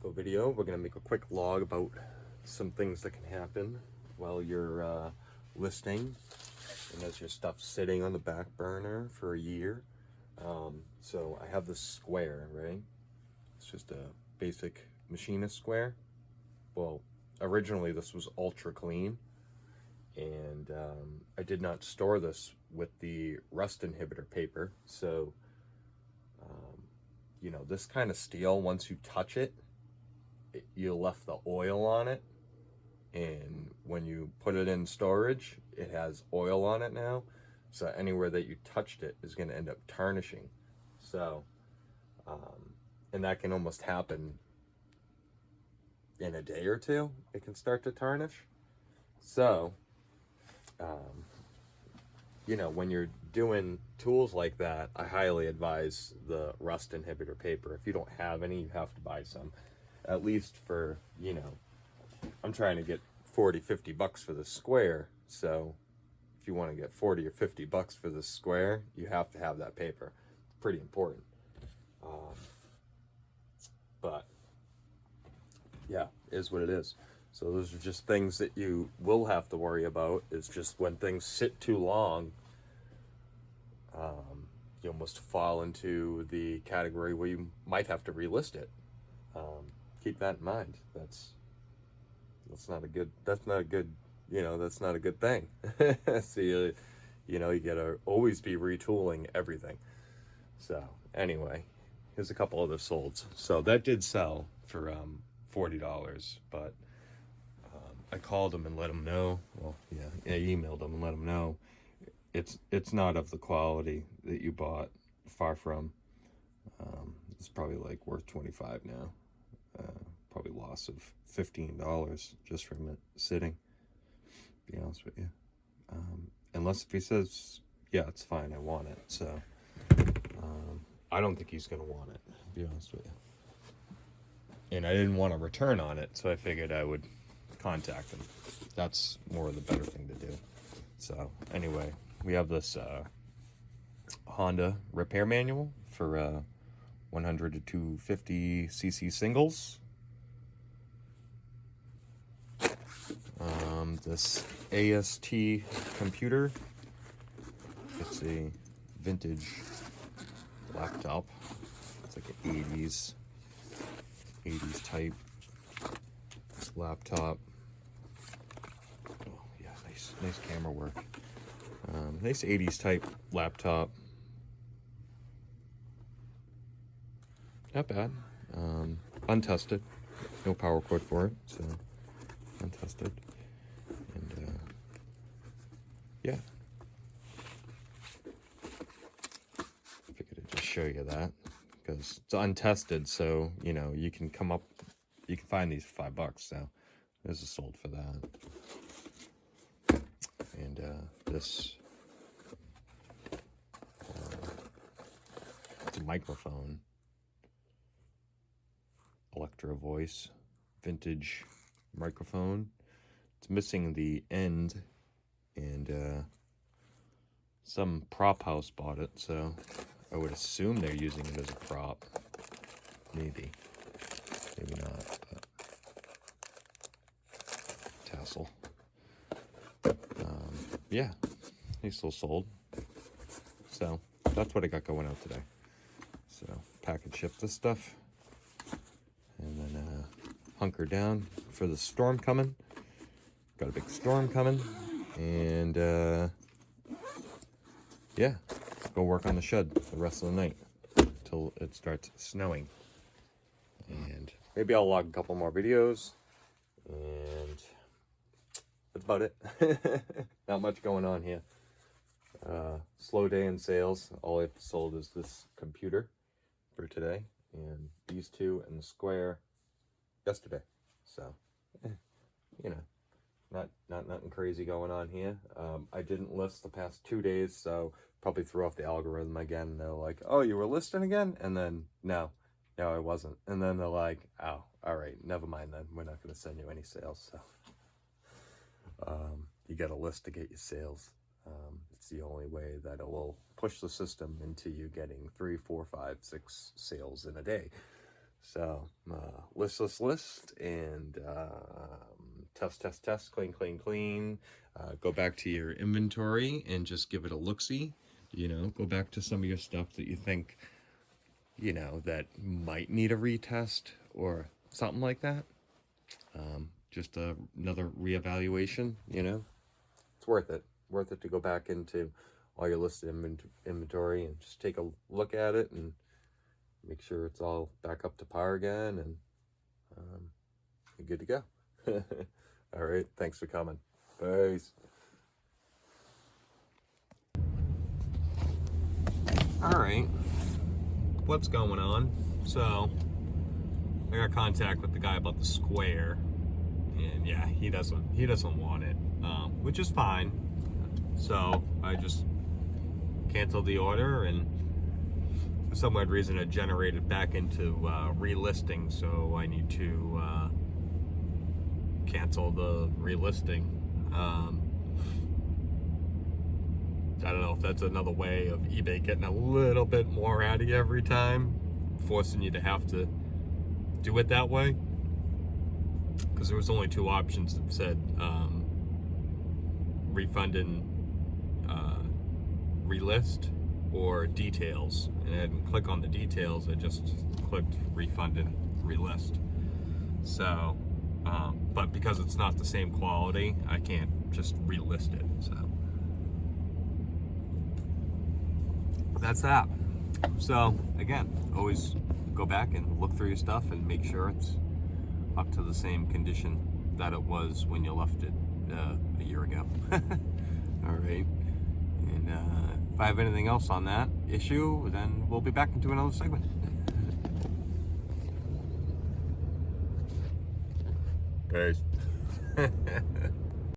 info video. We're going to make a quick log about some things that can happen while you're listing and as your stuff's sitting on the back burner for a year. So I have this square, right? It's just a basic machinist square. Well, originally this was ultra clean, and I did not store this with the rust inhibitor paper. So you know, this kind of steel, once you touch it, you left the oil on it, and when you put it in storage, it has oil on it now, so anywhere that you touched it is going to end up tarnishing. So and that can almost happen in a day or two. It can start to tarnish. So you know, when you're doing tools like that, I highly advise the rust inhibitor paper. If you don't have any, you have to buy some, at least for, you know, I'm trying to get 40-50 bucks for the square. So if you want to get 40 or 50 bucks for the square, you have to have that paper. It's pretty important. But yeah, is what it is. So those are just things that you will have to worry about, is just when things sit too long, you almost fall into the category where you might have to relist it. Keep that in mind. That's not a good thing. So you know, you gotta always be retooling everything. So anyway, here's a couple other solds. So that did sell for $40, but I called them and let them know. Well, yeah, I emailed them and let them know it's not of the quality that you bought. Far from. It's probably like worth $25 now. Probably loss of $15 just from it sitting, to be honest with you. Unless if he says, yeah, it's fine, I want it. So I don't think he's gonna want it, to be honest with you. And I didn't want to return on it, so I figured I would contact him. That's more of the better thing to do. So anyway, we have this Honda repair manual for 100 to 250 cc singles. This AST computer, it's a vintage laptop. It's like an 80s type laptop. Oh yeah, nice camera work. Nice 80s type laptop. Not bad. Untested. No power cord for it, so untested. And yeah. I figured I'd just show you that, because it's untested, so you know, you can find these for $5, so there's a sold for that. And this it's a microphone, Electro Voice, vintage microphone. It's missing the end, and some prop house bought it, so I would assume they're using it as a prop. Maybe not, but tassel. Yeah, he's still sold. So that's what I got going out today. So package ship this stuff, and then hunker down for the storm coming. Got a big storm coming, and yeah, go work on the shed the rest of the night till it starts snowing. And maybe I'll log a couple more videos, and that's about it. Not much going on here. Slow day in sales. All I've sold is this computer for today, and these two and the square yesterday. So, you know, not nothing crazy going on here. I didn't list the past 2 days, so probably threw off the algorithm again. They're like, oh, you were listing again? And then, no, I wasn't. And then they're like, oh, all right, never mind then. We're not going to send you any sales. So you got to list to get your sales. It's the only way that it will push the system into you getting 3, 4, 5, 6 sales in a day. So list, and test, clean. Go back to your inventory and just give it a look-see. You know, go back to some of your stuff that you think, you know, that might need a retest or something like that. Just another reevaluation, you know. It's worth it. Worth it to go back into all your listed inventory and just take a look at it and make sure it's all back up to par again, and you're good to go. All right, thanks for coming. Peace. All right, what's going on? So I got contact with the guy about the square, and yeah, he doesn't want it, which is fine. So I just canceled the order, and for some weird reason it generated back into relisting, so I need to cancel the relisting. I don't know if that's another way of eBay getting a little bit more out of you every time, forcing you to have to do it that way, because there was only two options that said refund and relist or details, and I didn't click on the details, I just clicked refund and relist. So but because it's not the same quality, I can't just relist it. So that's that. So again, always go back and look through your stuff and make sure it's up to the same condition that it was when you left it a year ago. All right, and if I have anything else on that issue, then we'll be back into another segment. Peace.